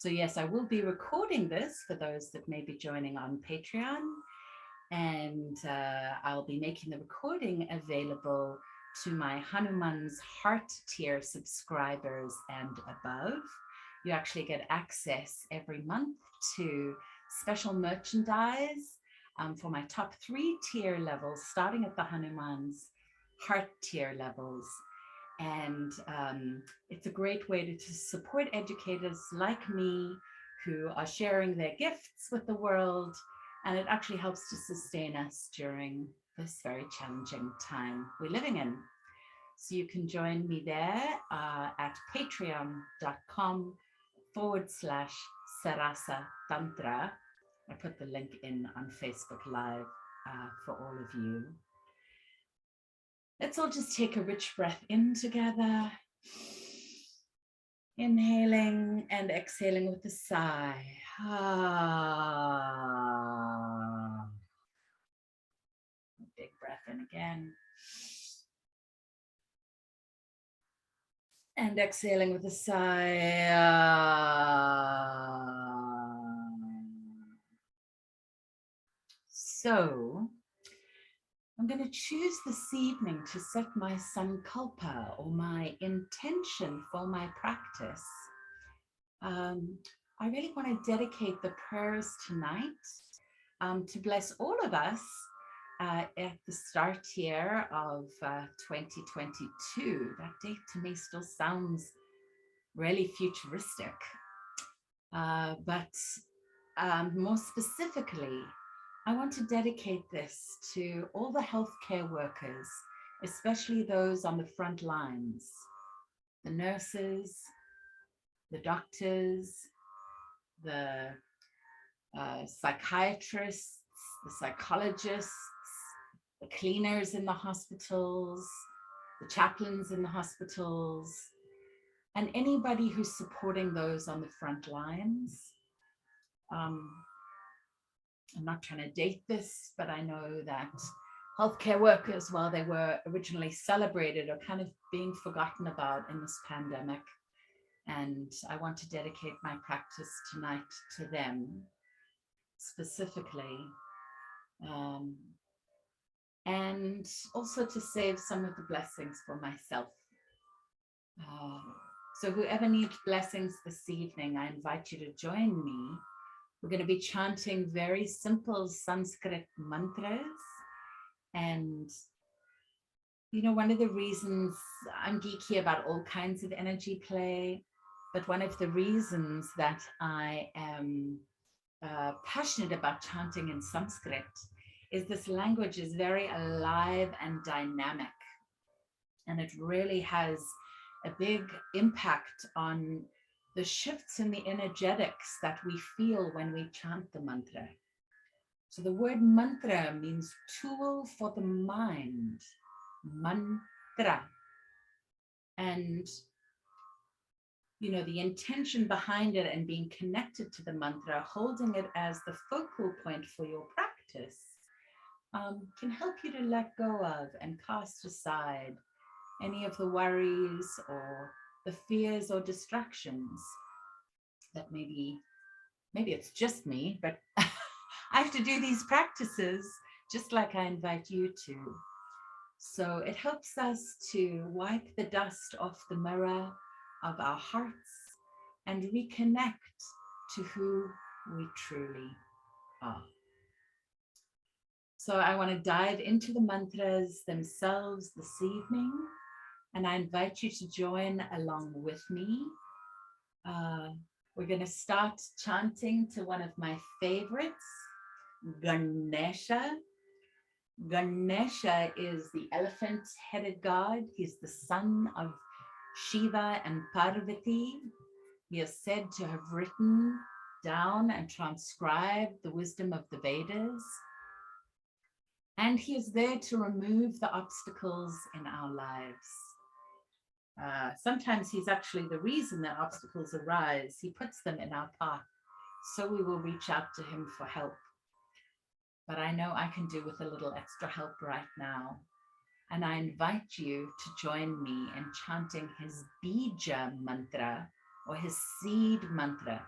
So yes, I will be recording this for those that may be joining on Patreon, and I'll be making the recording available to my Hanuman's Heart tier subscribers and above. You actually get access every month to special merchandise for my top 3 tier levels, starting at the Hanuman's Heart tier levels. And it's a great way to support educators like me who are sharing their gifts with the world. And it actually helps to sustain us during this very challenging time we're living in. So you can join me there at patreon.com/Sarasa-Tantra. I put the link in on Facebook Live for all of you. Let's all just take a rich breath in together. Inhaling and exhaling with a sigh. Big breath in again. And exhaling with a sigh. So, I'm going to choose this evening to set my sankalpa, or my intention for my practice. I really want to dedicate the prayers tonight to bless all of us at the start here of 2022. That date to me still sounds really futuristic. But more specifically, I want to dedicate this to all the healthcare workers, especially those on the front lines, the nurses, the doctors, the psychiatrists, the psychologists, the cleaners in the hospitals, the chaplains in the hospitals, and anybody who's supporting those on the front lines. I'm not trying to date this, but I know that healthcare workers, while they were originally celebrated, are kind of being forgotten about in this pandemic. And I want to dedicate my practice tonight to them specifically. And also to save some of the blessings for myself. So whoever needs blessings this evening, I invite you to join me. We're going to be chanting very simple Sanskrit mantras. And, you know, one of the reasons I'm geeky about all kinds of energy play, but one of the reasons that I am passionate about chanting in Sanskrit is this language is very alive and dynamic. And it really has a big impact on the shifts in the energetics that we feel when we chant the mantra. So the word mantra means tool for the mind, mantra. And, you know, the intention behind it and being connected to the mantra, holding it as the focal point for your practice, can help you to let go of and cast aside any of the worries or the fears or distractions that maybe it's just me, but I have to do these practices just like I invite you to. So it helps us to wipe the dust off the mirror of our hearts and reconnect to who we truly are. So I want to dive into the mantras themselves this evening, and I invite you to join along with me. We're going to start chanting to one of my favorites, Ganesha. Ganesha is the elephant-headed god. He's the son of Shiva and Parvati. He is said to have written down and transcribed the wisdom of the Vedas. And he is there to remove the obstacles in our lives. Sometimes he's actually the reason that obstacles arise. He puts them in our path, so we will reach out to him for help. But I know I can do with a little extra help right now. And I invite you to join me in chanting his Bija Mantra, or his seed mantra,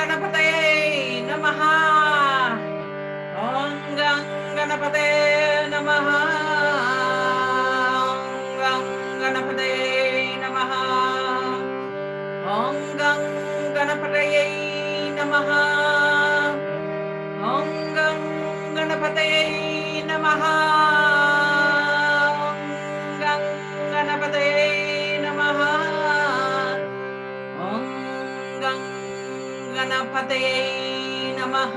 Ganapatayai Namaha. Om Gum Ganapatayai Namaha. Om Gum Ganapatayai Namaha. Om Gum Ganapatayai Namaha. Om Gum Ganapatayai Namaha. Om Gum Ganapatayai Namaha. Om Gum Ganapatayai Namaha.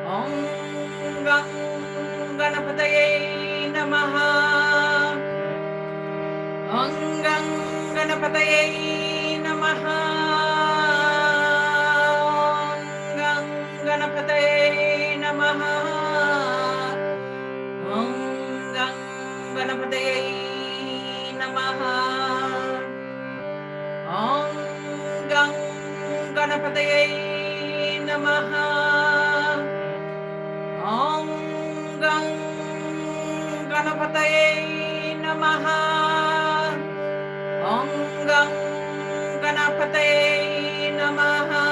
Om Gum Ganapatayai Namaha. Om Gum Ganapatayai Namaha. Om Gum Ganapatayai Namaha. Om Gum Ganapatayai Namaha. Om Gum Ganapatayai Namaha. Om Gum Ganapatayai Namaha. Om Gum Ganapatayai Namaha.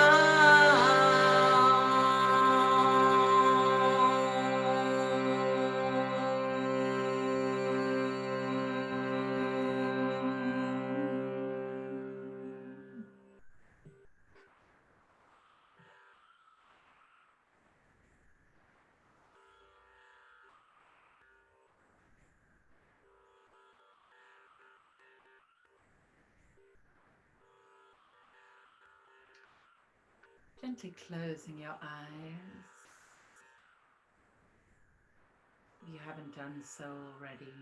Gently closing your eyes, if you haven't done so already.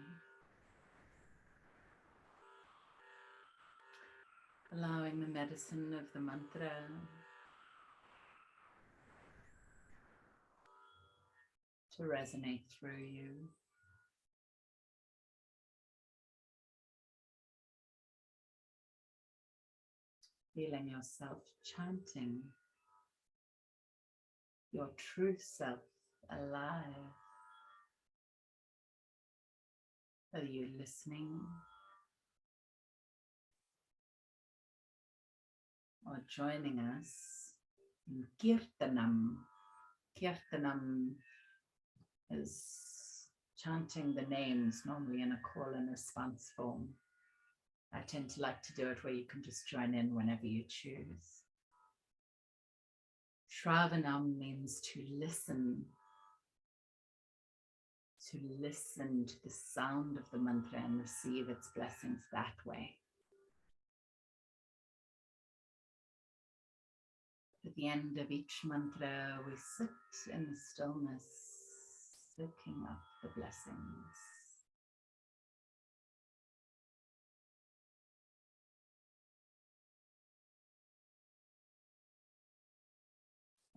Allowing the medicine of the mantra to resonate through you. Feeling yourself chanting your true self alive. Whether you're listening or joining us in Kirtanam. Kirtanam is chanting the names, normally in a call and response form. I tend to like to do it where you can just join in whenever you choose. Shravanam means to listen to the sound of the mantra and receive its blessings that way. At the end of each mantra, we sit in the stillness, soaking up the blessings.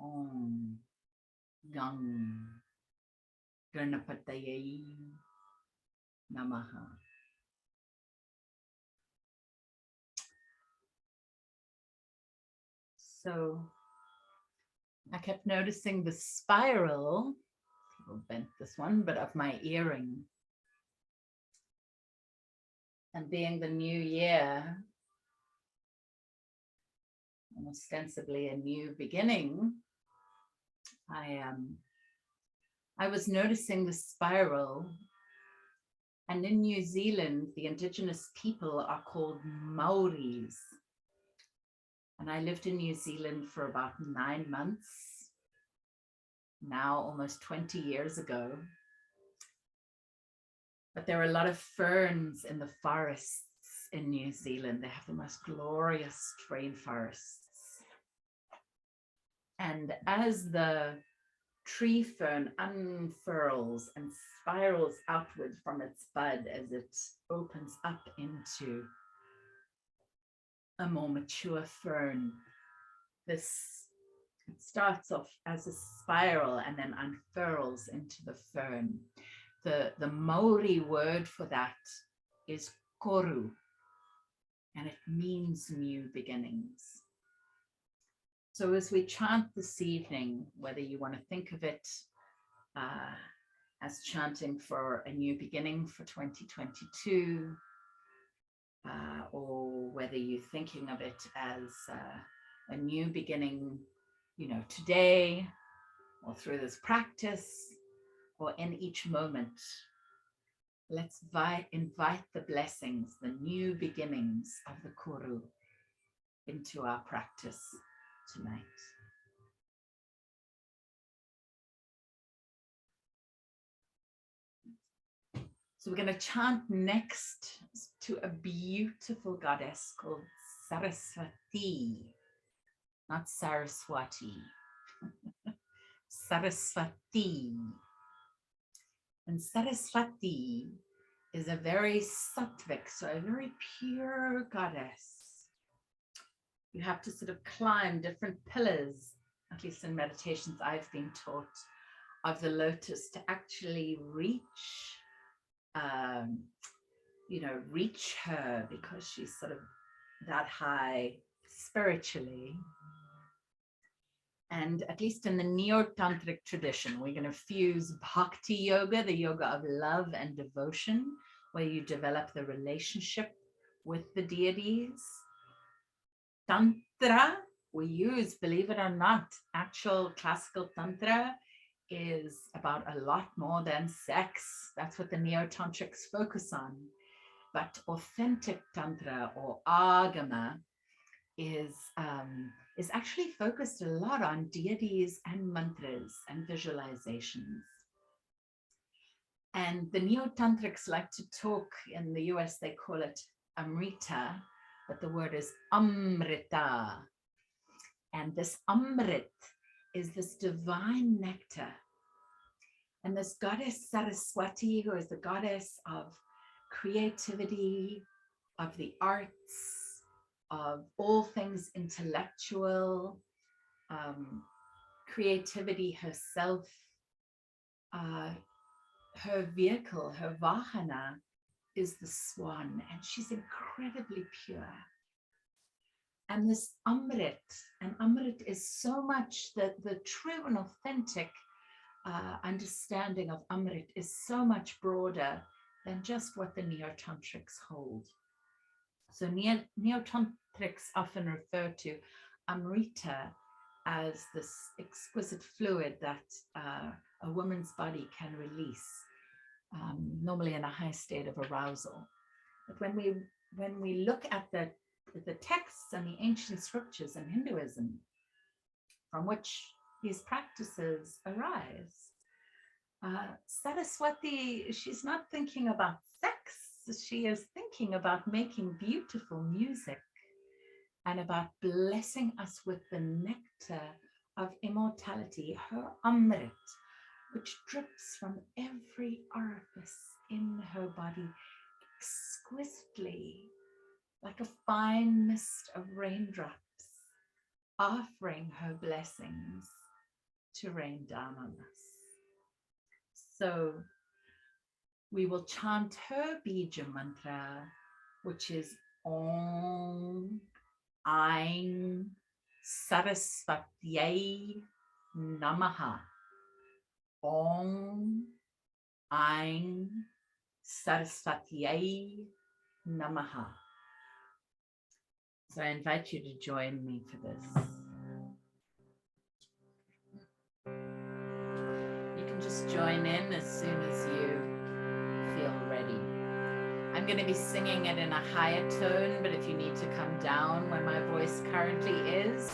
Om Gum Ganapatayai Namaha. So I kept noticing the spiral, people bent this one, but of my earring. And being the new year, and ostensibly a new beginning, I was noticing the spiral. And in New Zealand, the indigenous people are called Maoris. And I lived in New Zealand for about 9 months, now almost 20 years ago. But there are a lot of ferns in the forests in New Zealand. They have the most glorious rainforests. And as the tree fern unfurls and spirals outward from its bud as it opens up into a more mature fern, it starts off as a spiral and then unfurls into the fern. The Maori word for that is koru, and it means new beginnings. So as we chant this evening, whether you want to think of it as chanting for a new beginning for 2022, or whether you're thinking of it as a new beginning, today, or through this practice, or in each moment. Let's invite the blessings, the new beginnings of the Kuru into our practice tonight. So we're going to chant next to a beautiful goddess called Saraswati, not Saraswati, Saraswati. And Saraswati is a very sattvic, so a very pure goddess. You have to sort of climb different pillars, at least in meditations I've been taught, of the lotus to actually reach her, because she's sort of that high spiritually. And at least in the neo-tantric tradition, we're going to fuse bhakti yoga, the yoga of love and devotion, where you develop the relationship with the deities. Tantra, we use, believe it or not, actual classical tantra is about a lot more than sex. That's what the neo-tantrics focus on. But authentic tantra, or agama, is actually focused a lot on deities and mantras and visualizations. And the neo-tantrics like to talk, in the US they call it amrita, but the word is amrita. And this amrit is this divine nectar. And this goddess Saraswati, who is the goddess of creativity, of the arts, of all things intellectual, creativity herself, her vehicle, her vahana, is the swan, and she's incredibly pure. And this amrit, and amrit is so much that the true and authentic understanding of amrit is so much broader than just what the neo-tantrics hold. So neo-tantrics often refer to amrita as this exquisite fluid that a woman's body can release, normally in a high state of arousal. But when we look at the texts and the ancient scriptures in Hinduism, from which these practices arise, Saraswati, she's not thinking about sex. She is thinking about making beautiful music and about blessing us with the nectar of immortality, her Amrit, which drips from every orifice in her body exquisitely, like a fine mist of raindrops, offering her blessings to rain down on us. So we will chant her Bija Mantra, which is Om Eim Saraswatayai Namaha. Om Eim Saraswatayai Namaha. So I invite you to join me for this. You can just join in as soon as you feel ready. I'm going to be singing it in a higher tone, but if you need to come down where my voice currently is,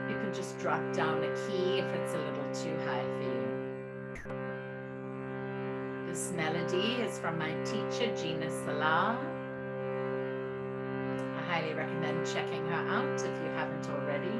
you can just drop down a key if it's a little too high for you. This melody is from my teacher, Gina Salah. I highly recommend checking her out if you haven't already.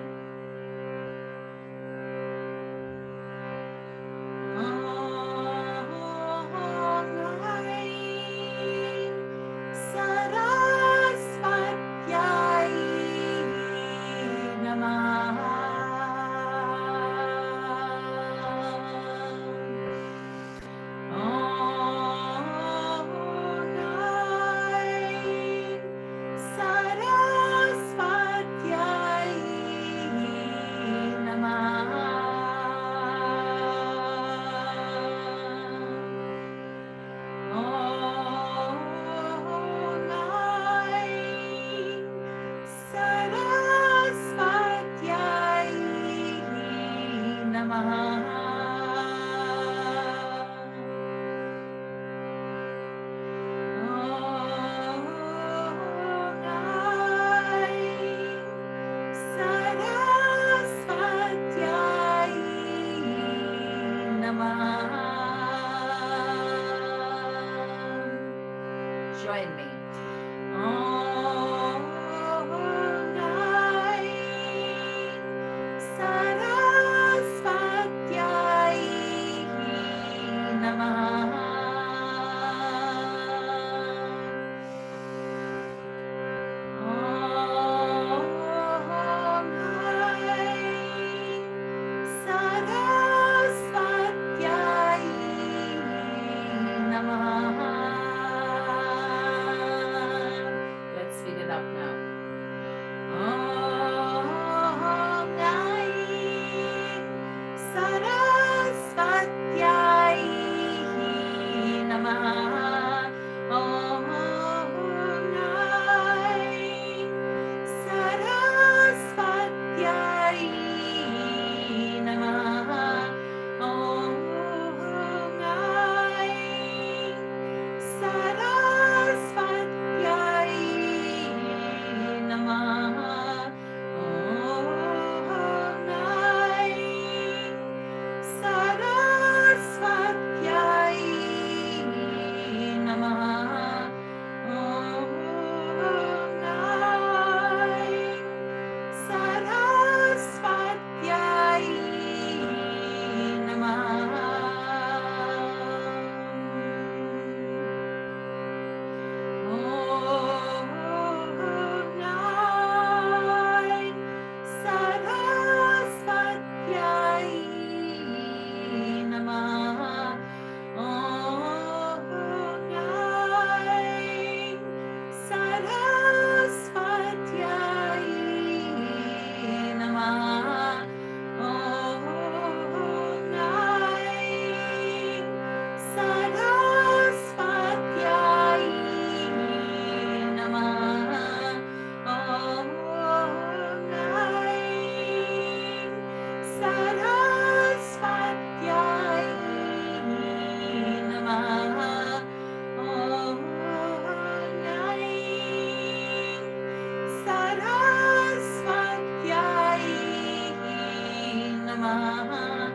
Namaha.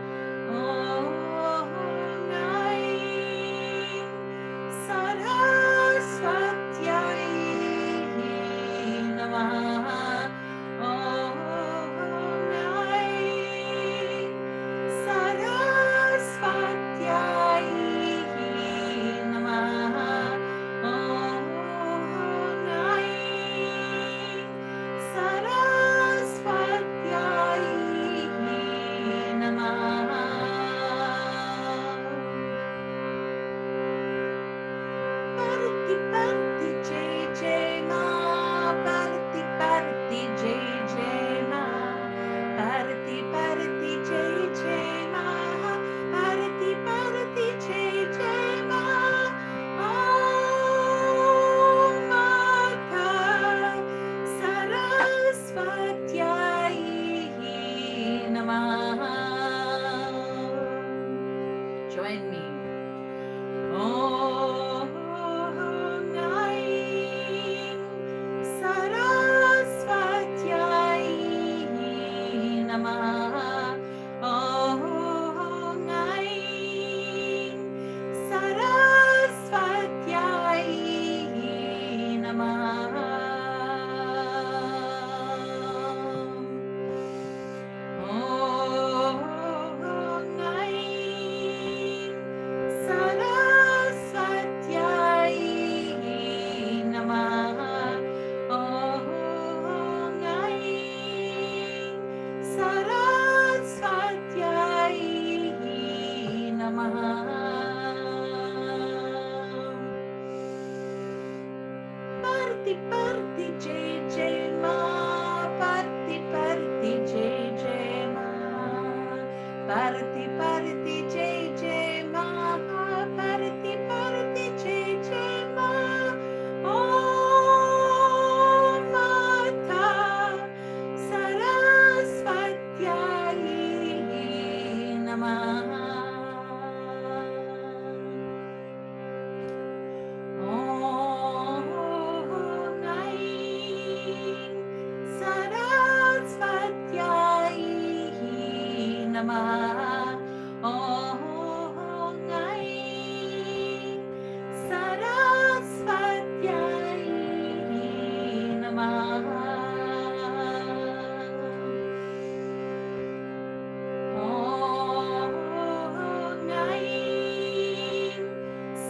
Om Aim Saraswatayai Namaha. Om Aim Saraswatayai Namaha. Om Aim Saraswatayai Namaha. Parti parti jai jai ma, parti parti jai jai ma, parti parti jai jai ma, parti parti jai jai ma. Om Mata Saraswatayai Namaha. Join me. Om Aim Saraswatayai Namaha. Om Aim Saraswatayai Namaha. Om Aim Saraswatayai Namaha. Om Aim Saraswatayai Namaha. Parti parti jai jai ma, parti parti jai jai ma, parti parti jai jai ma, parti parti jai jai ma. Om Mata Saraswatayai Namaha. Om Aim Saraswatayai Namaha. Om Aim Saraswatayai Namaha. Om Aim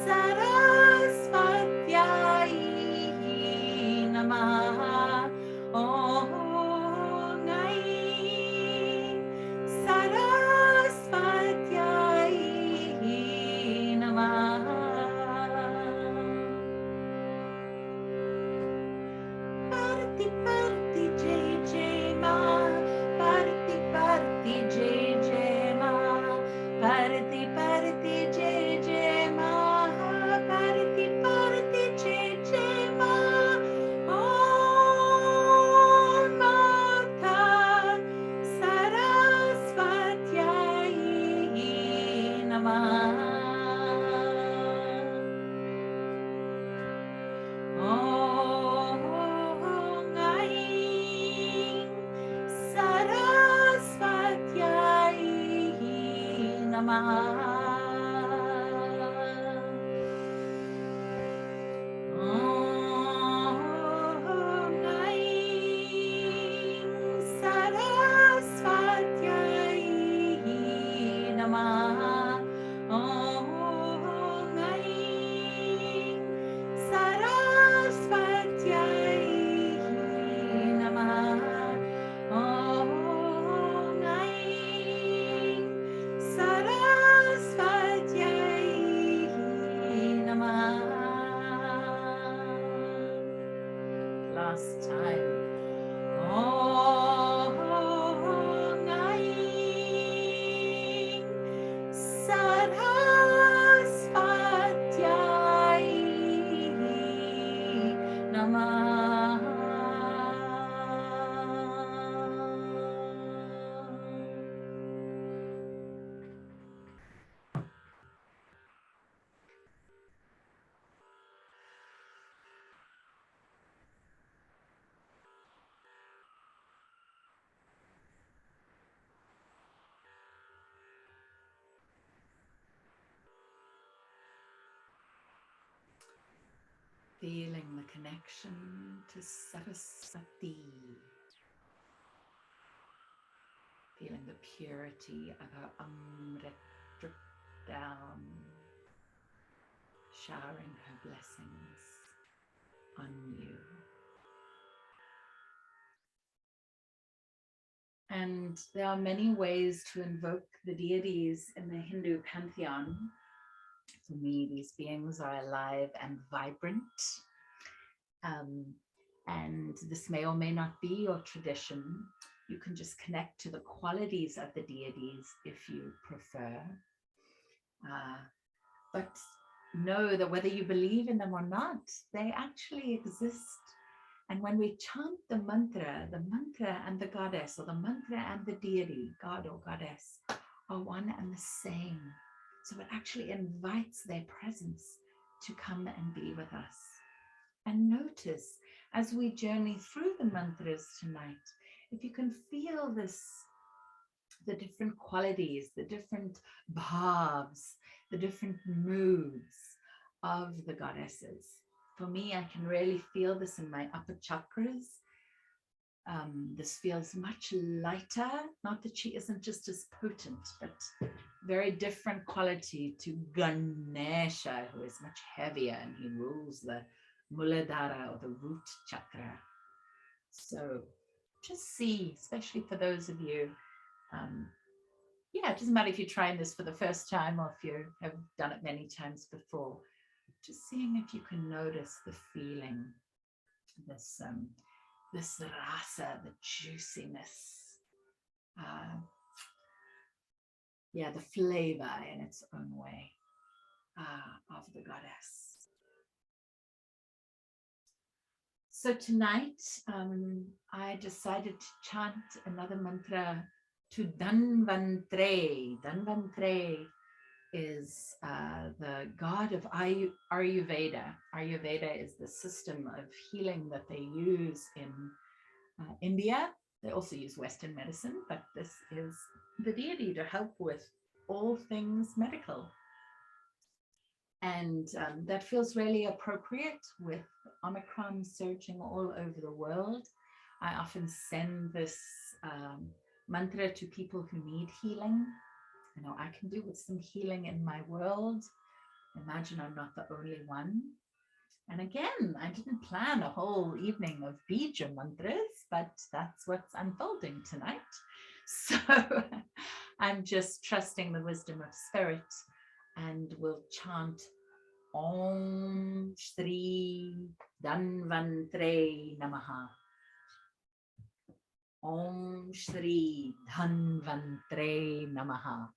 Saraswatayai Namaha. Om Aim Saraswatayai Namaha. Parti parti jai jai ma, parti parti jai jai ma, parti parti jai jai ma, parti parti jai jai ma. Om Mata Saraswatayai Namaha. Om Aim Saraswatayai Namaha. Om Aim Saraswatayai Namaha. Om Aim Saraswatayai Namaha. Om Aim Saraswatayai Feeling the connection to Saraswati. Feeling the purity of her Amrit drip down, showering her blessings on you. And there are many ways to invoke the deities in the Hindu pantheon. For me, these beings are alive and vibrant. And this may or may not be your tradition. You can just connect to the qualities of the deities if you prefer. But know that whether you believe in them or not, they actually exist. And when we chant the mantra and the goddess, or the mantra and the deity, God or goddess, are one and the same. So it actually invites their presence to come and be with us. And notice as we journey through the mantras tonight, if you can feel this, the different qualities, the different bhavs, the different moods of the goddesses. For me, I can really feel this in my upper chakras. This feels much lighter, not that she isn't just as potent, but very different quality to Ganesha, who is much heavier and he rules the Muladhara or the root chakra. So just see, especially for those of you, it doesn't matter if you're trying this for the first time or if you have done it many times before, just seeing if you can notice the feeling, this rasa, the juiciness, the flavor in its own way of the goddess. So tonight, I decided to chant another mantra to Dhanvantre. Dhanvantre is the god of Ayurveda. Ayurveda is the system of healing that they use in India. They also use Western medicine, but this is the deity to help with all things medical. And that feels really appropriate with Omicron surging all over the world. I often send this mantra to people who need healing. I know I can do with some healing in my world. Imagine I'm not the only one. And again, I didn't plan a whole evening of Bija Mantras, but that's what's unfolding tonight. So I'm just trusting the wisdom of spirit, and we'll chant Om Shree Dhanvantre Namaha. Om Shree Dhanvantre Namaha.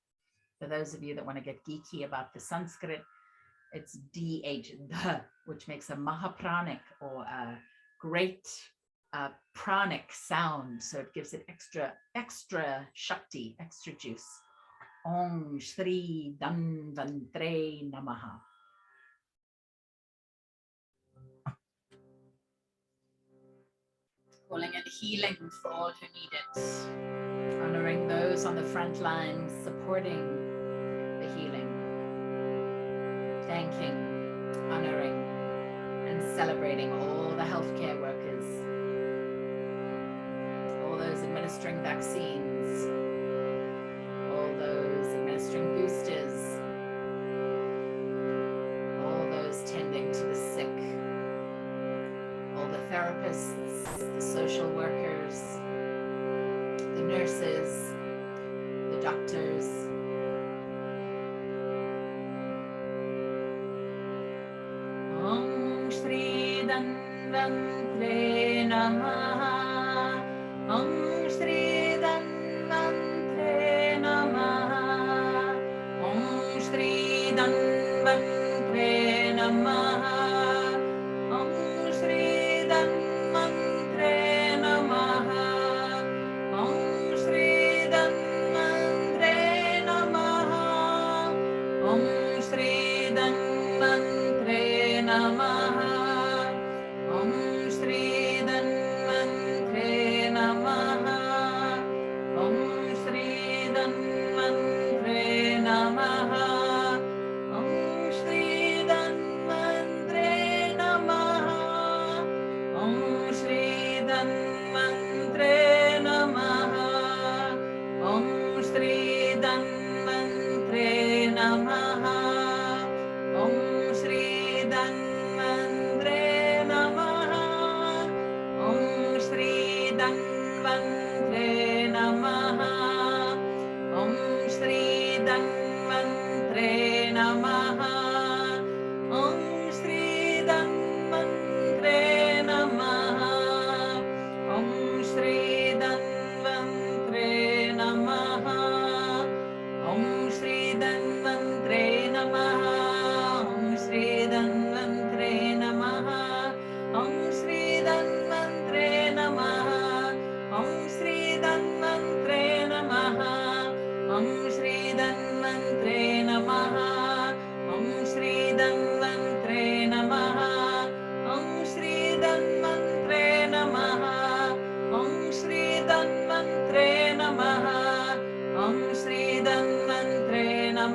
For those of you that want to get geeky about the Sanskrit, it's DH, which makes a Mahapranic or a great pranic sound. So it gives it extra Shakti, extra juice. Om Shree Dhanvantre Namaha. Calling in healing for all who need it. Honoring those on the front lines, supporting the healing. Thanking, honoring, and celebrating all the healthcare workers, all those administering vaccines, all those administering boosters, all those tending to the sick, all the therapists, the social workers, the nurses, the doctors. Om Shree Dhanvantre Namaha. Om Shree Dhanvantre Namaha. Om Shree Dhanvantre Namaha. Om Shree Dhanvantre Namaha. Om Shree Dhanvantre Namaha. Om Shree Dhanvantre Namaha. Om Shree Dhanvantre Namaha. Om Shree Dhanvantre Namaha. Om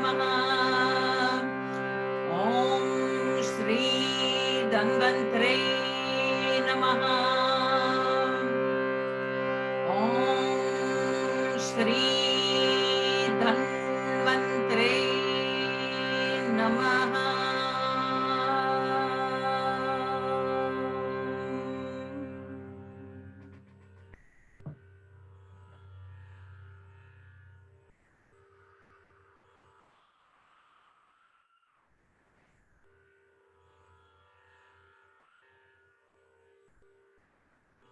Namaha. Om Shree Dhanvantre Namaha. Om Shree Dhanvantre Namaha.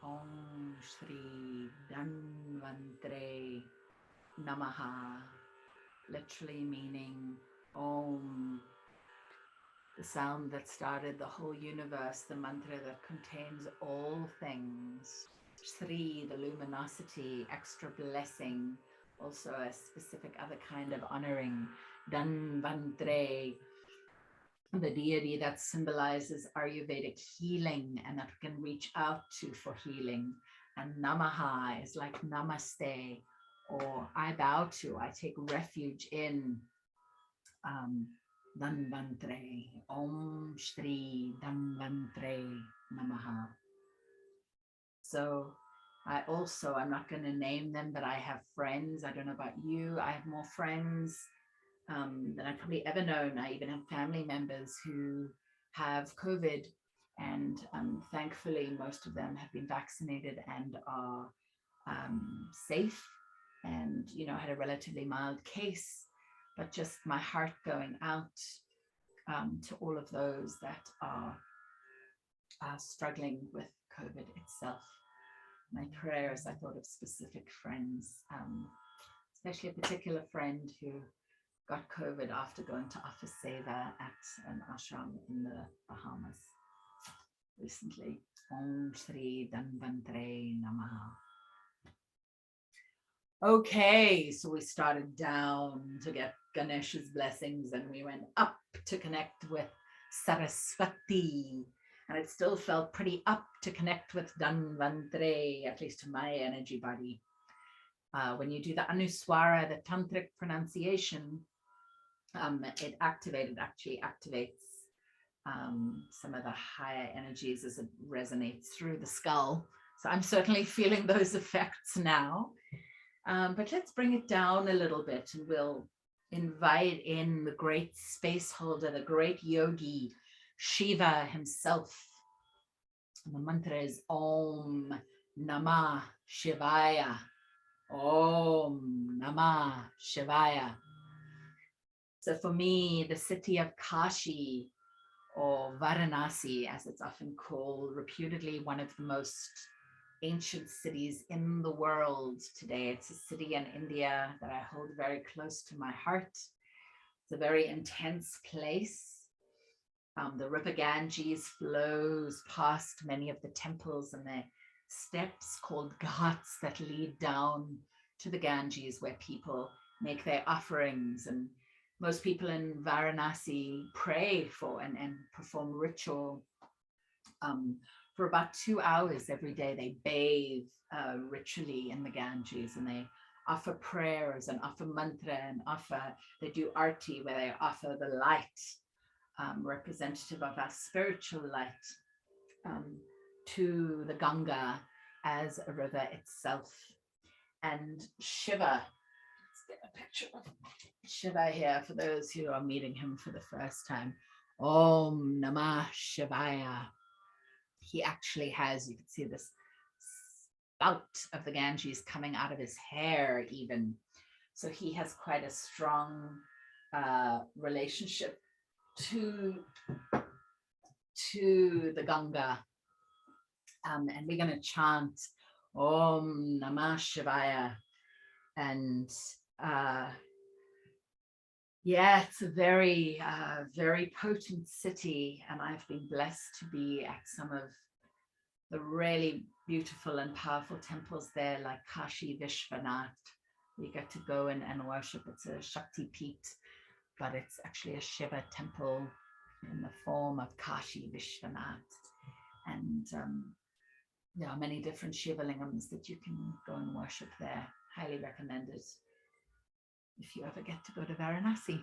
Om Shree Dhanvantre Namaha, literally meaning Om, the sound that started the whole universe, the mantra that contains all things. Shree, the luminosity, extra blessing, also a specific other kind of honoring. Dhanvantre, the deity that symbolizes Ayurvedic healing and that we can reach out to for healing. And Namaha is like namaste, or I bow to, I take refuge in. Dhanvantre, Om Shree Dhanvantre Namaha. So I'm not going to name them, but I have friends. I don't know about you. I have more friends than I've probably ever known. I even have family members who have COVID, and thankfully most of them have been vaccinated and are safe, and had a relatively mild case. But just my heart going out to all of those that are struggling with COVID itself. My prayers, I thought of specific friends, especially a particular friend who got COVID after going to offer seva at an ashram in the Bahamas recently. Om Shree Dhanvantre Namaha. Okay, so we started down to get Ganesha's blessings, and we went up to connect with Saraswati, and it still felt pretty up to connect with Dhanvantre, at least to my energy body. When you do the Anuswara, the tantric pronunciation, it actually activates some of the higher energies as it resonates through the skull. So I'm certainly feeling those effects now. But let's bring it down a little bit, and we'll invite in the great space holder, the great yogi, Shiva himself. And the mantra is Om Namah Shivaya. Om Namah Shivaya. So for me, the city of Kashi, or Varanasi, as it's often called, reputedly one of the most ancient cities in the world today. It's a city in India that I hold very close to my heart. It's a very intense place. The river Ganges flows past many of the temples and the steps called ghats that lead down to the Ganges, where people make their offerings. And most people in Varanasi pray for and perform ritual for about 2 hours every day. They bathe ritually in the Ganges, and they offer prayers and offer mantra and they do arti, where they offer the light, representative of our spiritual light, to the Ganga as a river itself. And Shiva, let's get a picture of Shiva here for those who are meeting him for the first time. Om Namah Shivaya. He actually has, you can see this spout of the Ganges coming out of his hair even. So he has quite a strong relationship to the Ganga. And we're going to chant Om Namah Shivaya. And yeah, it's a very, very potent city. And I've been blessed to be at some of the really beautiful and powerful temples there, like Kashi Vishwanath. You get to go and worship. It's a Shakti Peeth, but it's actually a Shiva temple in the form of Kashi Vishwanath. And there are many different Shiva lingams that you can go and worship there. Highly recommended if you ever get to go to Varanasi.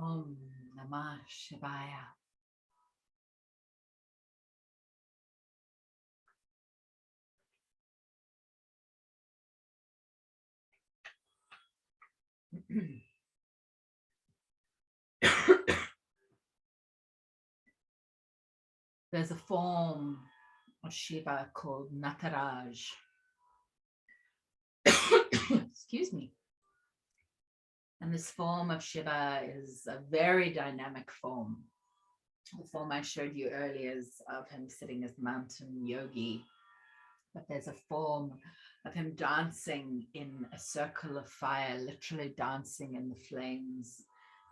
Om Namah Shivaya. There's a form of Shiva called Nataraj. Excuse me. And this form of Shiva is a very dynamic form. The form I showed you earlier is of him sitting as mountain yogi. But there's a form of him dancing in a circle of fire, literally dancing in the flames,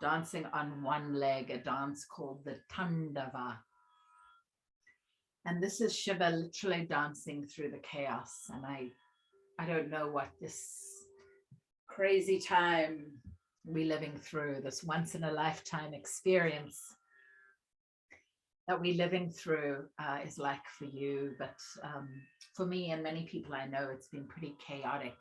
dancing on one leg, a dance called the Tandava. And this is Shiva literally dancing through the chaos. And I don't know what this crazy time we're living through, this once in a lifetime experience that we're living through is like for you. But for me and many people I know, it's been pretty chaotic.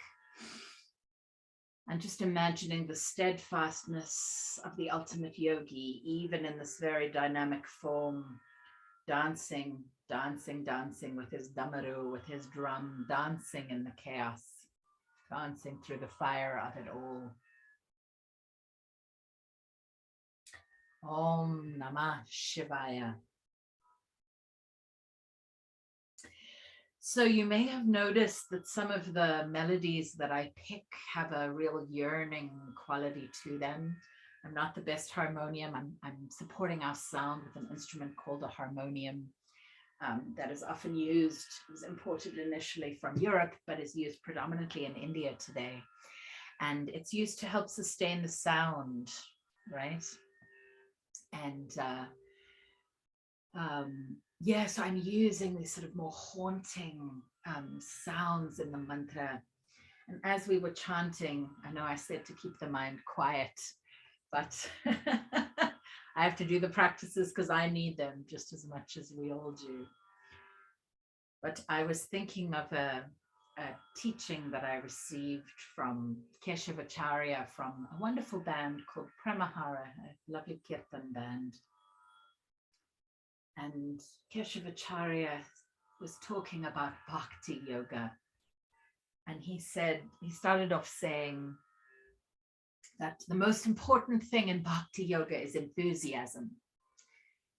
And just imagining the steadfastness of the ultimate yogi, even in this very dynamic form, dancing with his damaru, with his drum, dancing in the chaos, dancing through the fire of it all. Om Namah Shivaya. So you may have noticed that some of the melodies that I pick have a real yearning quality to them. I'm not the best harmonium. I'm supporting our sound with an instrument called a harmonium. That is often used, it was imported initially from Europe, but is used predominantly in India today. And it's used to help sustain the sound, right? And so I'm using these sort of more haunting sounds in the mantra. And as we were chanting, I know I said to keep the mind quiet, but I have to do the practices because I need them just as much as we all do. But I was thinking of a teaching that I received from Keshavacharya from a wonderful band called Premahara, a lovely Kirtan band. And Keshavacharya was talking about bhakti yoga. And he started off saying that the most important thing in bhakti yoga is enthusiasm.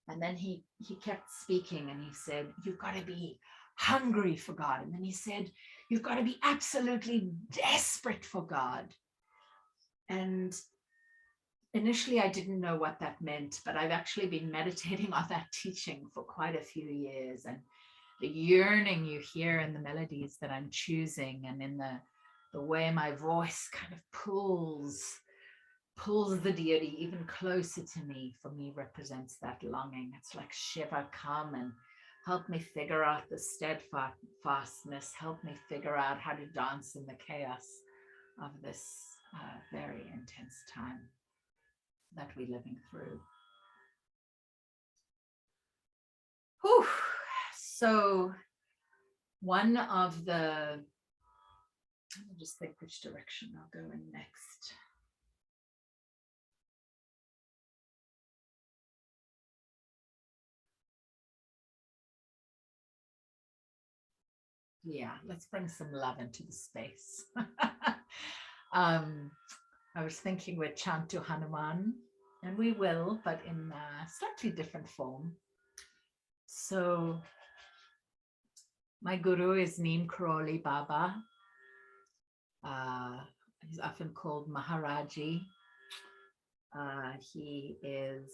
And then he kept speaking and he said, you've got to be hungry for God. And then he said, you've got to be absolutely desperate for God. And initially I didn't know what that meant, but I've actually been meditating on that teaching for quite a few years. And the yearning you hear in the melodies that I'm choosing and in the way my voice kind of pulls the deity even closer to me, for me represents that longing. It's like, Shiva, come and help me figure out the steadfastness, help me figure out how to dance in the chaos of this very intense time that we're living through. Whew. So one of the, I'll just think which direction I'll go in next. Yeah, let's bring some love into the space. I was thinking we'd chant to Hanuman, and we will, but in a slightly different form. So my guru is Neem Karoli Baba. He's often called Maharaji. He is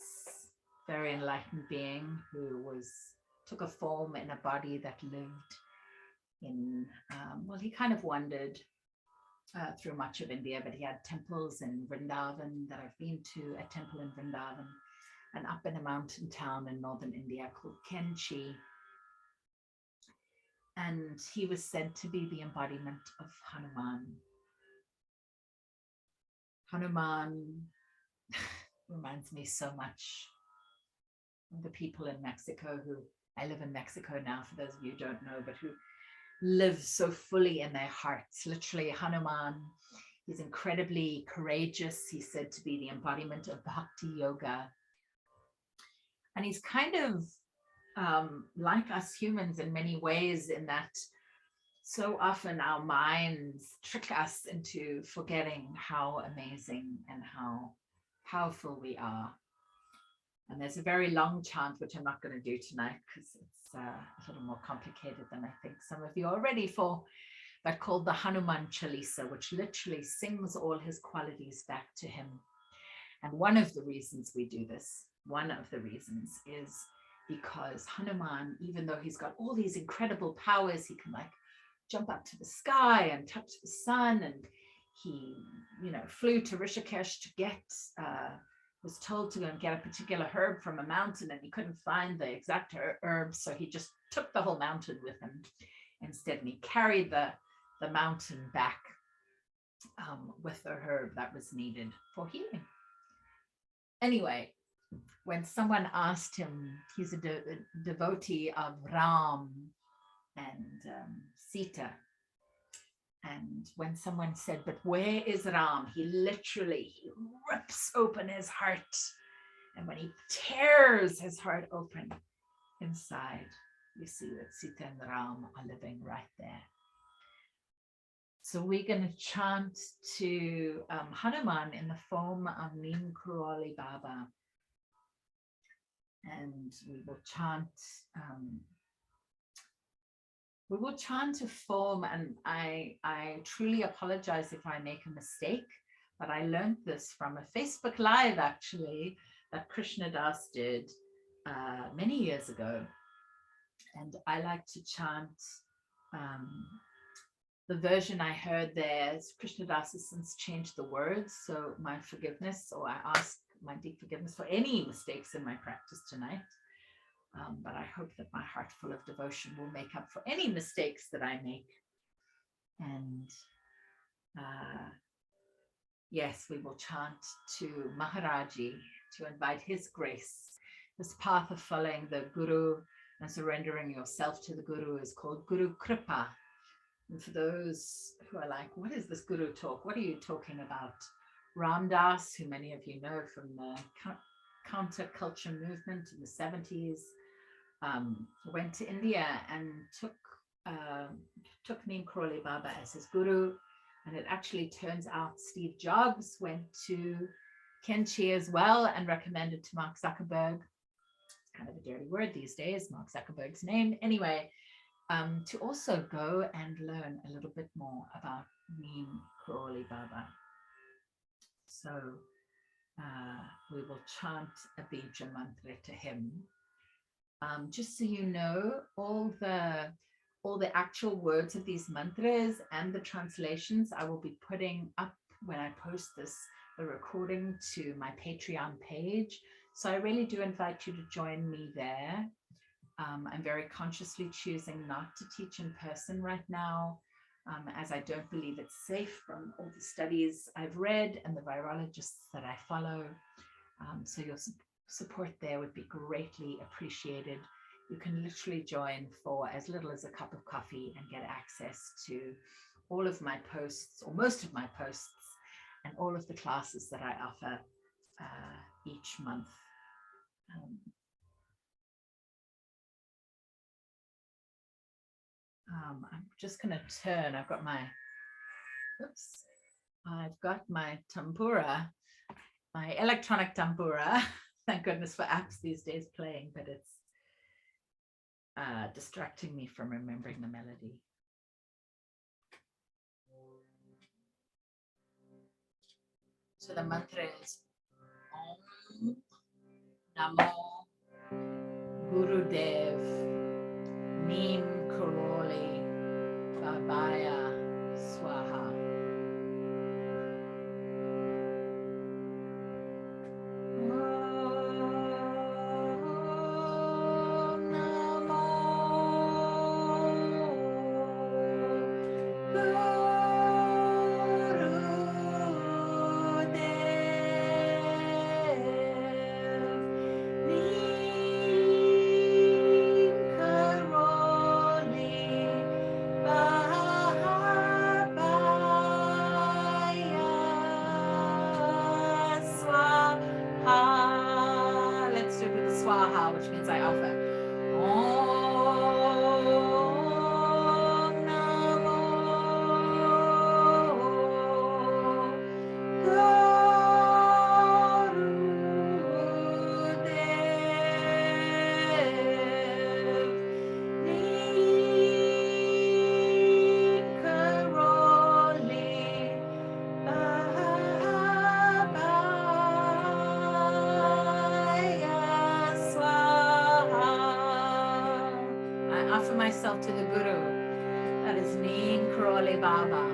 a very enlightened being who took a form in a body that lived in, he kind of wandered through much of India, but he had temples in Vrindavan that I've been to, a temple in Vrindavan, and up in a mountain town in northern India called Kenchi. And he was said to be the embodiment of Hanuman. Hanuman reminds me so much of the people in Mexico I live in Mexico now, for those of you who don't know, but who live so fully in their hearts. Literally, Hanuman, He's incredibly courageous. He's said to be the embodiment of bhakti yoga. And he's kind of like us humans in many ways, in that so often our minds trick us into forgetting how amazing and how powerful we are. And there's a very long chant, which I'm not going to do tonight because it's a little more complicated than I think some of you are ready for, but called the Hanuman Chalisa, which literally sings all his qualities back to him. And one of the reasons we do this, one of the reasons, is because Hanuman, even though he's got all these incredible powers, he can like jump up to the sky and touch the sun, and he, you know, flew to Rishikesh to get was told to go and get a particular herb from a mountain, and he couldn't find the exact herb, so he just took the whole mountain with him instead, and he carried the mountain back with the herb that was needed for healing. Anyway, when someone asked him, he's a devotee of Ram and Sita, and when someone said, but where is Ram? He literally rips open his heart. And when he tears his heart open, inside, you see that Sita and Ram are living right there. So we're going to chant to Hanuman in the form of Neem Karoli Baba. And we will chant a form, and I truly apologize if I make a mistake, but I learned this from a Facebook Live actually that Krishna Das did many years ago. And I like to chant the version I heard there. Krishna Das has since changed the words, so my forgiveness, or I ask my deep forgiveness for any mistakes in my practice tonight. But I hope that my heart full of devotion will make up for any mistakes that I make. And yes, we will chant to Maharaji to invite his grace. This path of following the Guru and surrendering yourself to the Guru is called Guru Kripa. And for those who are like, what is this Guru talk? What are you talking about? Ram Das, who many of you know from the counterculture movement in the 70s, went to India and took Neem Karoli Baba as his guru. And it actually turns out Steve Jobs went to Kenchi as well and recommended to Mark Zuckerberg. It's kind of a dirty word these days, Mark Zuckerberg's name. Anyway, to also go and learn a little bit more about Neem Karoli Baba. So we will chant a Bija Mantra to him. Just so you know, all the actual words of these mantras and the translations I will be putting up when I post the recording to my Patreon page. So I really do invite you to join me there. I'm very consciously choosing not to teach in person right now, as I don't believe it's safe from all the studies I've read and the virologists that I follow. So your support there would be greatly appreciated. You can literally join for as little as a cup of coffee and get access to all of my posts, or most of my posts, and all of the classes that I offer each month. I'm just going to turn. I've got my tambura, my electronic tambura. Thank goodness for apps these days playing, but it's distracting me from remembering the melody. So the mantra is Om Namo Gurudev Neem Karoli Babyaya Svaha. Bye. myself to the Guru. That is Neem, Karoli, Baba.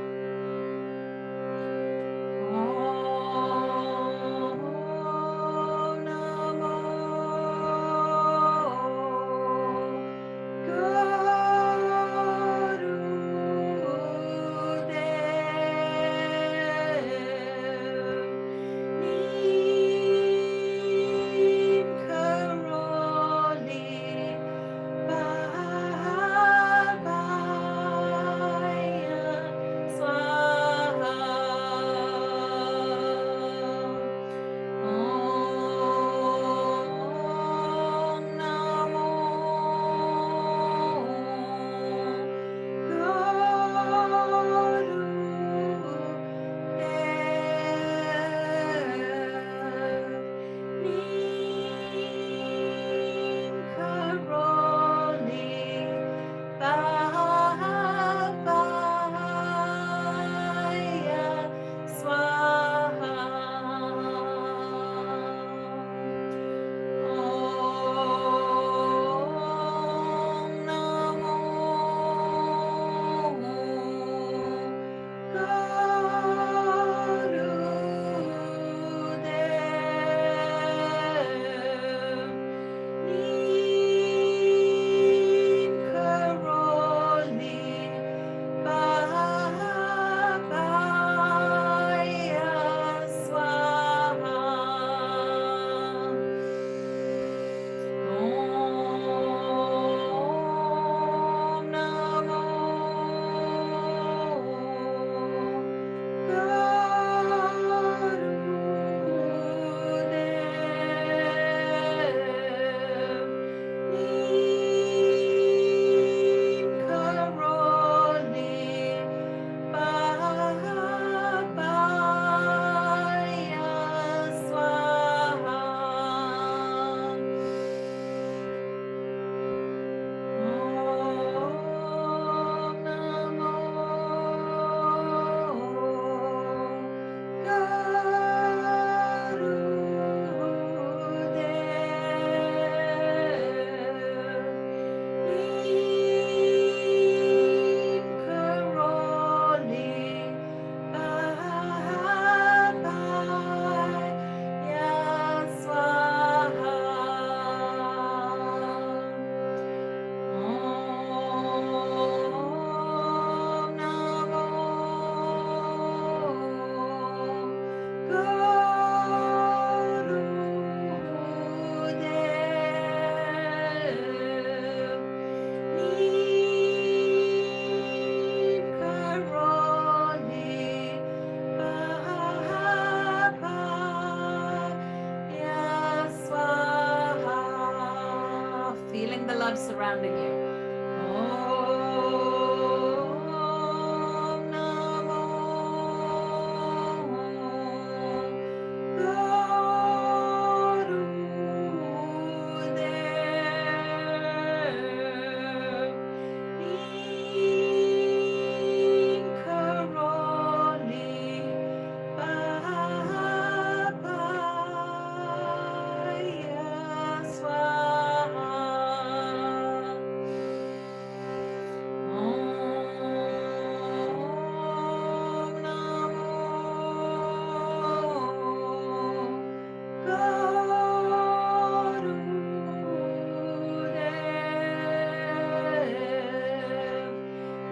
Surrounding you. Om Namo Gurudev.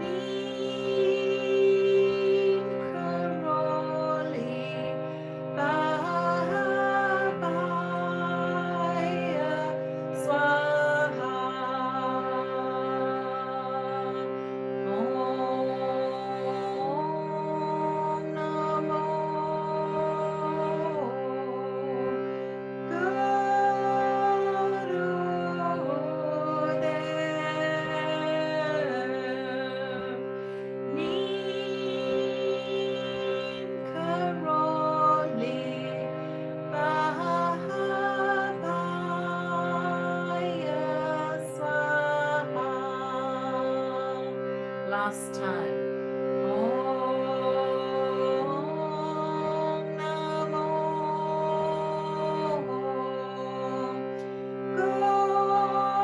Neem Karoli Babyaya Svaha. Last time. Om Namo Gurudev.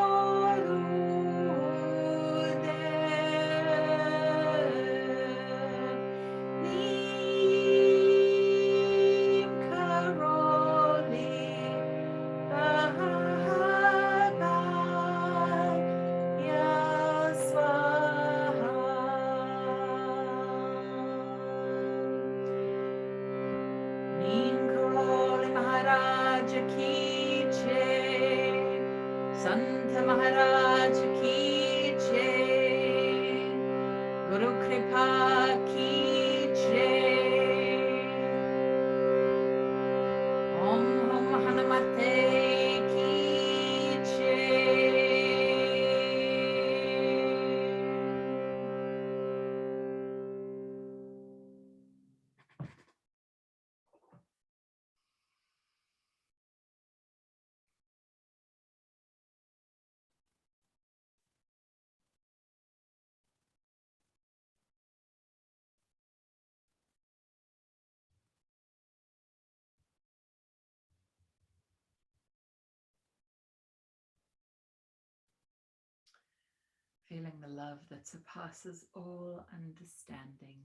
Feeling the love that surpasses all understanding,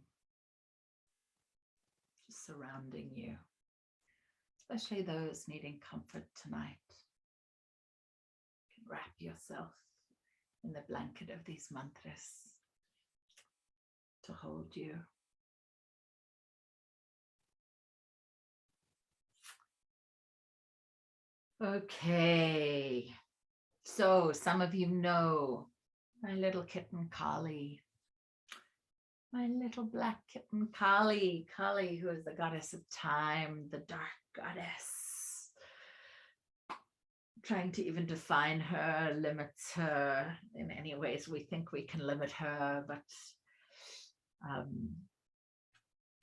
just surrounding you, especially those needing comfort tonight. You can wrap yourself in the blanket of these mantras to hold you. Okay, so some of you know my little kitten Kali, my little black kitten Kali, who is the goddess of time, the dark goddess. Trying to even define her limits her in any ways we think we can limit her, but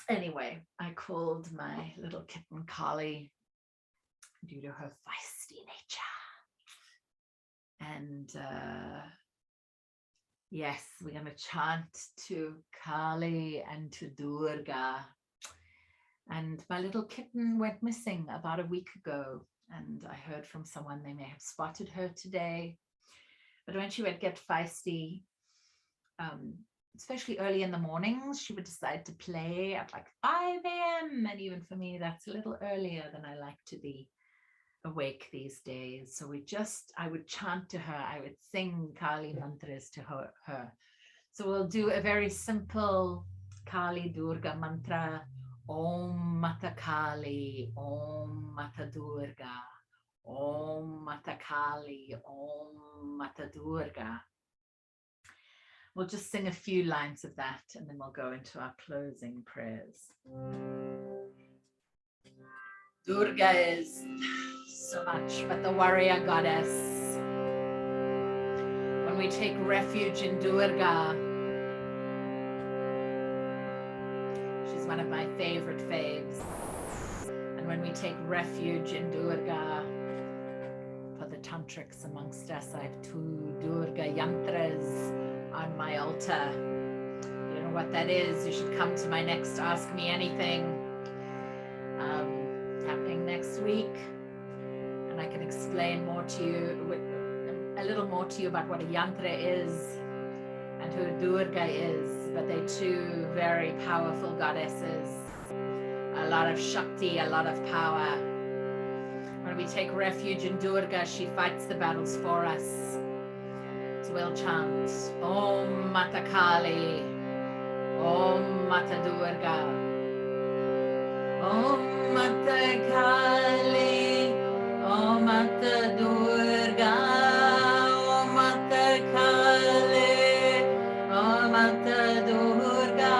anyway, I called my little kitten Kali due to her feisty nature. And yes, we're going to chant to Kali and to Durga. And my little kitten went missing about a week ago. And I heard from someone they may have spotted her today. But when she would get feisty, especially early in the mornings, she would decide to play at like 5 a.m. And even for me, that's a little earlier than I like to be awake these days. So I would chant to her. I would sing Kali mantras to her. So we'll do a very simple Kali Durga mantra. Om Mata Kali, Om Mata Durga, Om Mata Kali, Om Mata Durga. We'll just sing a few lines of that and then we'll go into our closing prayers. Durga is so much, but the warrior goddess. When we take refuge in Durga, she's one of my favorite faves. And when we take refuge in Durga, for the tantrics amongst us, I have 2 Durga yantras on my altar. If you don't know what that is, you should come to my next Ask Me Anything happening next week. And I can explain more to you, a little more to you about what a yantra is and who Durga is. But they're 2 very powerful goddesses. A lot of Shakti, a lot of power. When we take refuge in Durga, she fights the battles for us. So we'll chant Om Mata Kali, Om Mata Durga, Om Mata Kali, Om Mata Durga, Om Mata Kali, Om Mata Durga,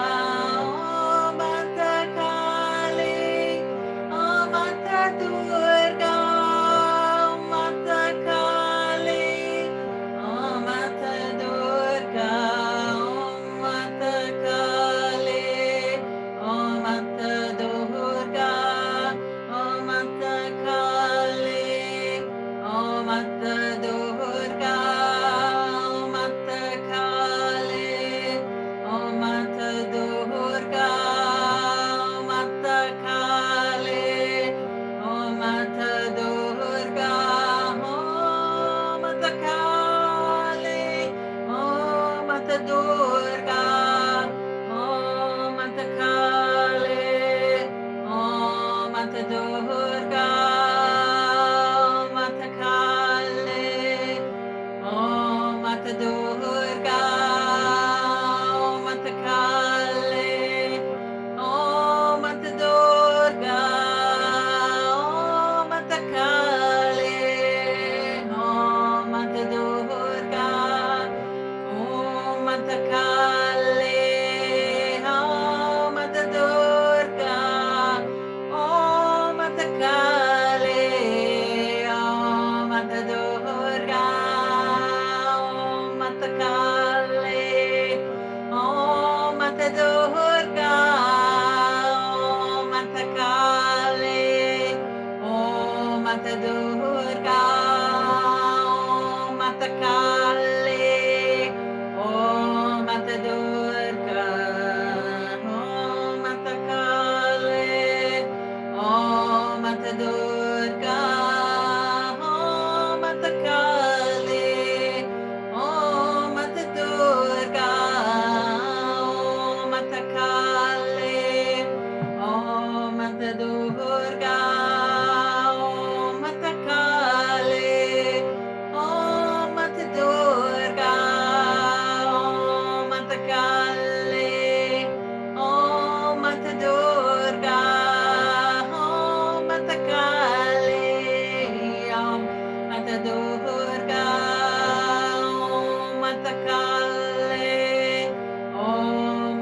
Om Mata Kali, Om Mata Durga, Om Mata Kali, Om Mata Durga, Om Mata Kali, Om Mata Durga, Om Mata Kali, Om Mata Durga, Om Mata Kali, Om Mata Durga, Om Mata Kali, Om Mata Durga, Om Mata Kali, Om Mata Durga, Om Mata Kali, Om Mata Durga, Om Mata Kali, Om Mata Durga, Om Mata Kali, Om Mata Durga, Om Mata Kali, Om Mata Durga, Om Mata Kali.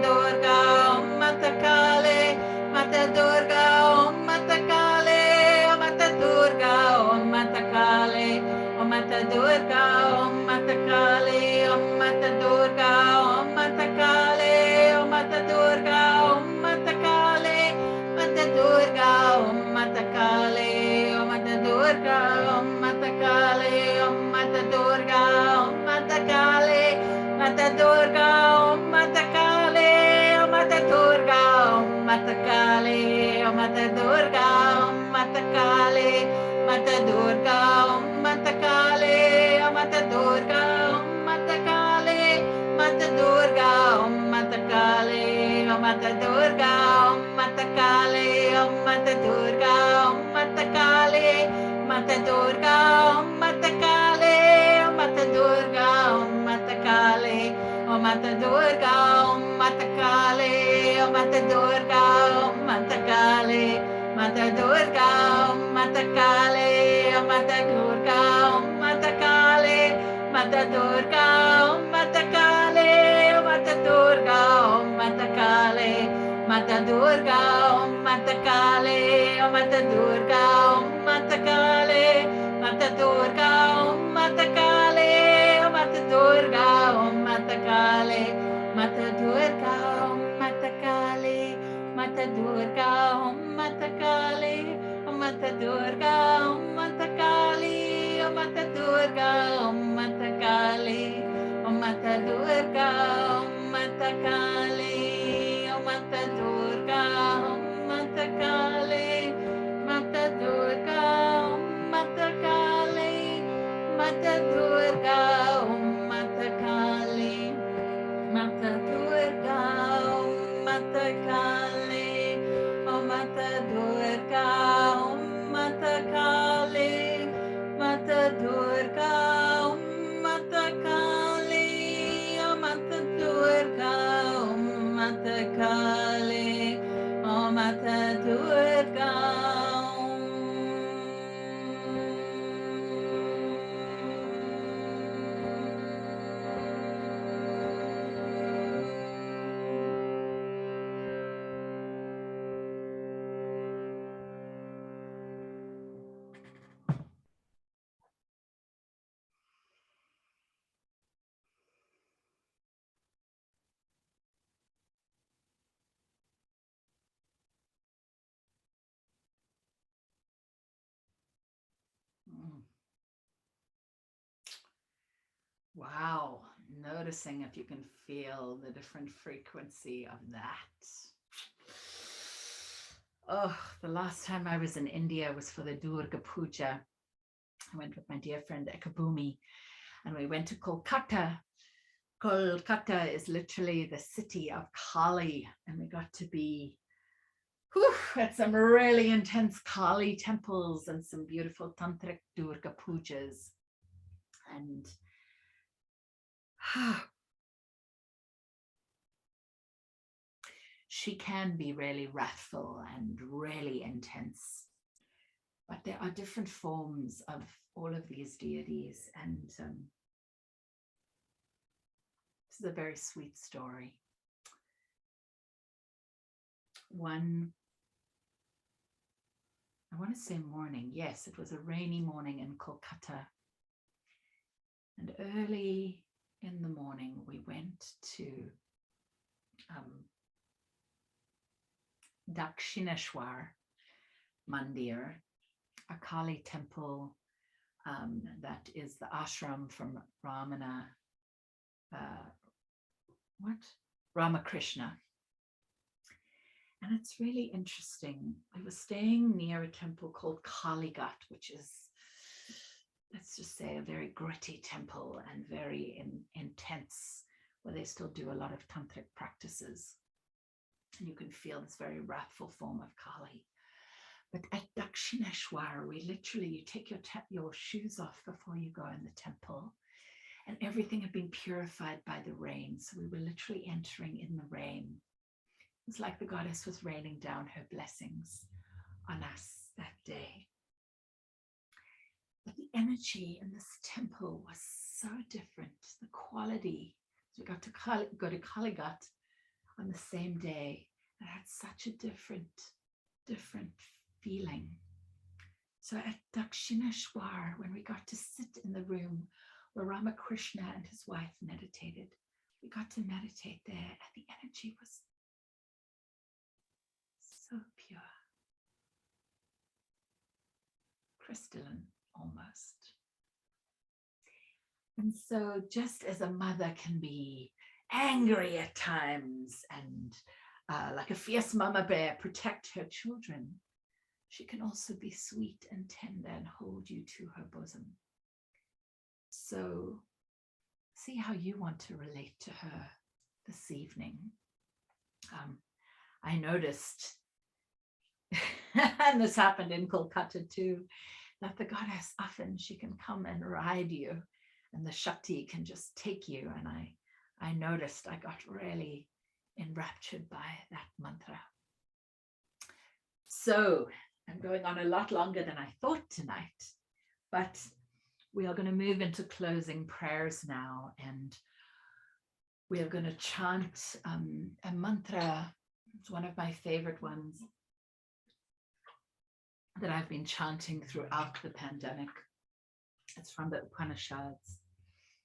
Durga, Om Mata Kali, Mata Durga, Om Mata Kali, Mata Durga, Om Mata Kali, Om Mata Durga, Om Mata Kali, Om Mata Durga, Om Mata Kali, Om Mata Durga, Om Mata Kali, Mata Durga, Om Mata Kali, Om Mata Durga, Om Mata Kali, Om Mata Durga, Om Mata Kali, Mata Durga, Om Mata Kali, Om Mata Durga, Om Mata Kali, Om Mata Durga, Om Mata Kali, Mata Durga, Om Mata Kali, Om Mata Durga, Om Mata Kali, Mata Durga, Om Mata Kali, Om Mata Durga, Om Mata Kali, Om Mata Durga, Om Mata Kali, Mata Durga, Om Mata Kali, Om Mata Durga, Om Mata Kali, Om Mata Durga, Om Mata Kali, Om Mata Durga, Om Mata Kali, Mata Durga, Om Mata Kali, Om Mata Durga, Om Mata Kali, Mata Durga, Om Mata Kali, Mata Durga, Om Mata Kali, Mata Durga, Om Mata Kali, Mata Durga, Om Mata Kali, Mata Durga, Om Mata Kali, Mata Durga, Om Mata Kali, Mata Durga, Om Mata Kali, Mata Durga, Om Mata Kali, Mata Durga, Om Mata Kali, Mata Durga, Om Mata Kali, Mata Durga, Om Mata Kali, Mata Durga, Om Mata Kali, Mata Durga, Om Mata Kali, Mata Durga, Om Mata Kali, Mata Durga, Om Mata Kali, Om Mata Durga, Om Mata Kali, Mata Durga, Om Mata Kali, Om Mata Durga, Om Mata Kali, Om Mata Durga. Wow, noticing if you can feel the different frequency of that. Oh, the last time I was in India was for the Durga Puja. I went with my dear friend Ekabumi, and we went to Kolkata. Kolkata is literally the city of Kali, and we got to be at some really intense Kali temples and some beautiful tantric Durga pujas. And she can be really wrathful and really intense. But there are different forms of all of these deities, and this is a very sweet story. One, I want to say morning. Yes, it was a rainy morning in Kolkata. And early in the morning, we went to Dakshineshwar Mandir, a Kali temple that is the ashram from Ramakrishna. And it's really interesting. I was staying near a temple called Kalighat, which is, let's just say, a very gritty temple and very intense, where they still do a lot of tantric practices. And you can feel this very wrathful form of Kali. But at Dakshineshwar, you take your shoes off before you go in the temple. And everything had been purified by the rain. So we were literally entering in the rain. It was like the goddess was raining down her blessings on us that day. But the energy in this temple was so different. The quality. So we got to go to Kalighat on the same day. It had such a different feeling. So at Dakshineshwar, when we got to sit in the room where Ramakrishna and his wife meditated, we got to meditate there, and the energy was so pure, crystalline almost. And so just as a mother can be angry at times and like a fierce mama bear, protect her children, she can also be sweet and tender and hold you to her bosom. So see how you want to relate to her this evening. I noticed, and this happened in Kolkata too, that the goddess often, she can come and ride you, and the Shakti can just take you. And I noticed I got really enraptured by that mantra. So I'm going on a lot longer than I thought tonight, but we are going to move into closing prayers now, and we are going to chant a mantra. It's one of my favorite ones that I've been chanting throughout the pandemic. It's from the Upanishads,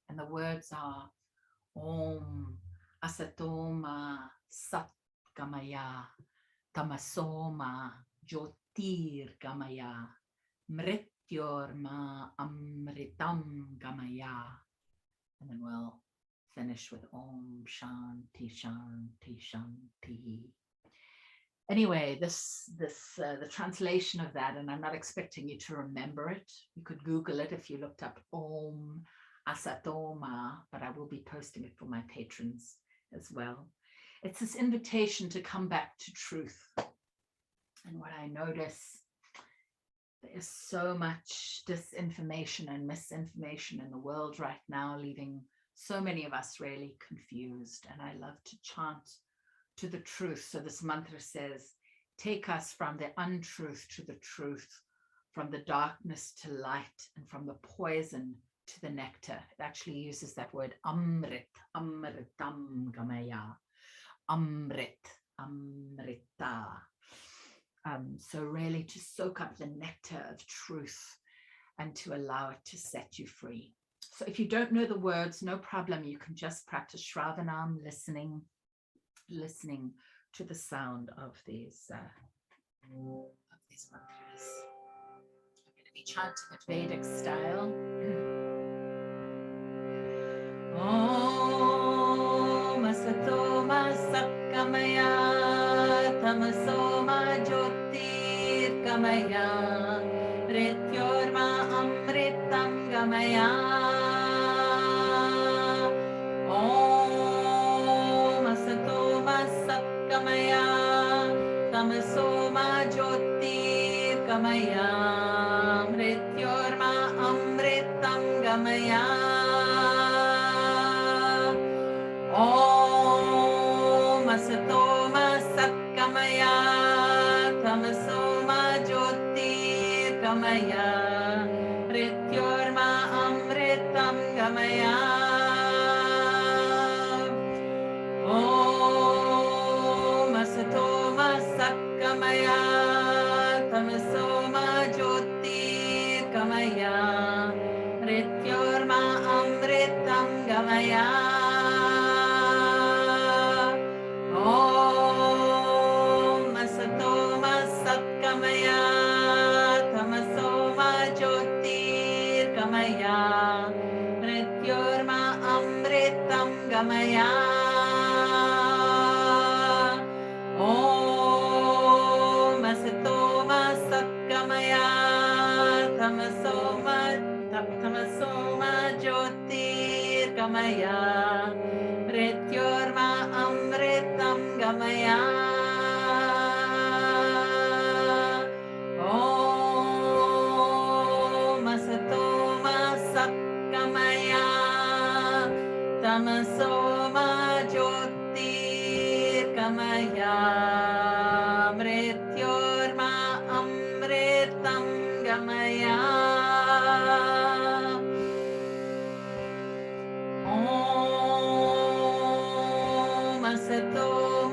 and the words are Om Asatoma Sad-Gamaya, Tamaso Maa Jyotir-Gamaya, Mrytyor-Maa Amritam Gamaya. And then we'll finish with Om Shaanti Shaanti Shaantihi. Anyway, the translation of that, and I'm not expecting you to remember it. You could Google it if you looked up Om Asatoma, but I will be posting it for my patrons as well. It's this invitation to come back to truth. And what I notice, there is so much disinformation and misinformation in the world right now, leaving so many of us really confused. And I love to chant to the truth. So this mantra says, take us from the untruth to the truth, from the darkness to light, and from the poison to the nectar. It actually uses that word Amrit, Amritam Gamaya, Amrit, Amrita. So really to soak up the nectar of truth and to allow it to set you free. So if you don't know the words, no problem. You can just practice Shravanam, listening to the sound of these mantras. I'm going to be chanting at Vedic style. Om Asatoma Sad-Gamaya, Tamaso Maa Jyotir-Gamaya, Mrytyor-Maa Amritam Gamaya. Om Asatoma Sad-Gamaya, Tamaso Maa Jyotir-Gamaya, Mrytyor-Maa Amritam Gamaya. Om Asatoma Sad-Gamaya, Tamaso Maa Jyotir-Gamaya, Mrytyor-Maa Amritam Gamaya. Om Asatoma Sad-Gamaya, Tamaso Maa Jyotir-Gamaya, Mrytyor-Maa Amritam Gamaya. Om Asatoma Sad-Gamaya, Tamaso Maa Jyotir-Gamaya, Mrytyor-Maa Amritam Gamaya. Om Asatoma Sad-Gamaya, Tamaso Maa Jyotir-Gamaya, Mrytyor-Maa Amritam Gamaya. Om Asatoma Sad-Gamaya, Tamaso Maa Jyotir-Gamaya, Mrytyor-Maa Amritam Gamaya. Om Asatoma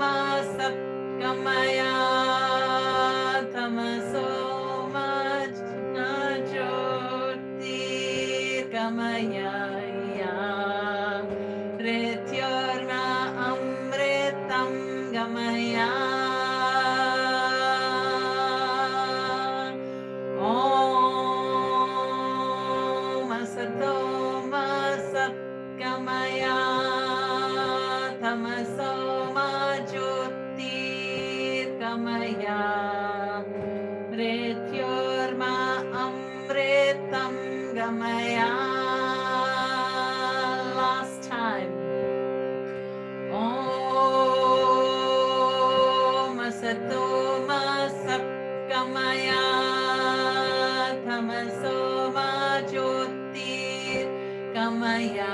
Mrytyor-Maa Amritam Gamaya. Om Asatoma Sad-Gamaya. Tamaso Maa Jyotir-Gamaya. Mrytyor-Maa Amritam Gamaya. Last time. Om Asatoma Sad-Gamaya. Tamaso Maa Jyotir-Gamaya.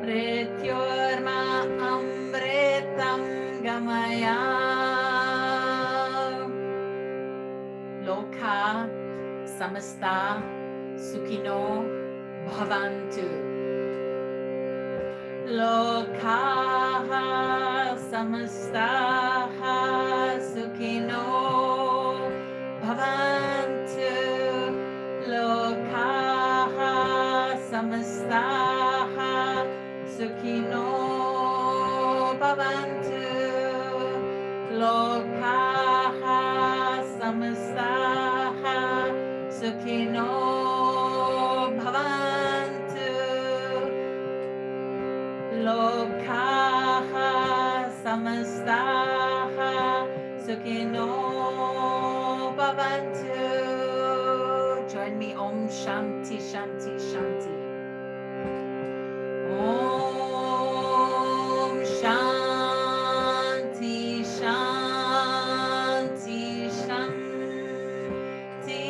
Mrytyor-Maa Amritam Gamaya. Lokah samasta sukhino bhavantu. Lokah samasta sukhino bhavantu. Lokah samasta sukhino bhavantu. Lokah samasta sukhino bhavantu. Lokah samasta sukhino bhavantu. Join me. Om Shanti, Shanti, Shanti. Om Shanti, Shanti, Shanti.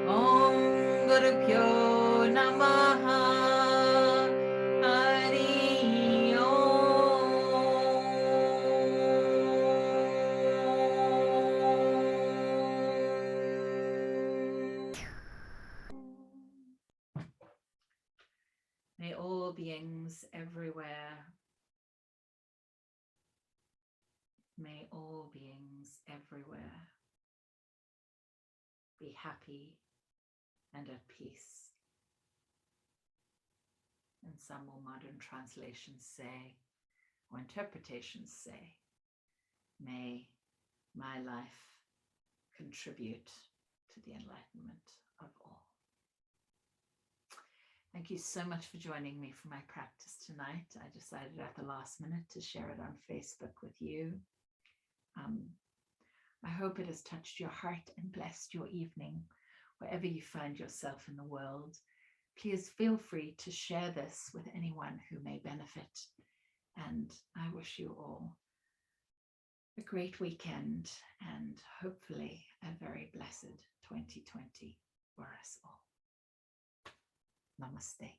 Om Gurubhyo Namaha. Hari Om. May all beings everywhere, may all beings everywhere be happy and at peace. And some more modern translations say, or interpretations say, may my life contribute to the enlightenment of all. Thank you so much for joining me for my practice tonight. I decided at the last minute to share it on Facebook with you. I hope it has touched your heart and blessed your evening, wherever you find yourself in the world. Please feel free to share this with anyone who may benefit. And I wish you all a great weekend and hopefully a very blessed 2020 for us all. Namaste.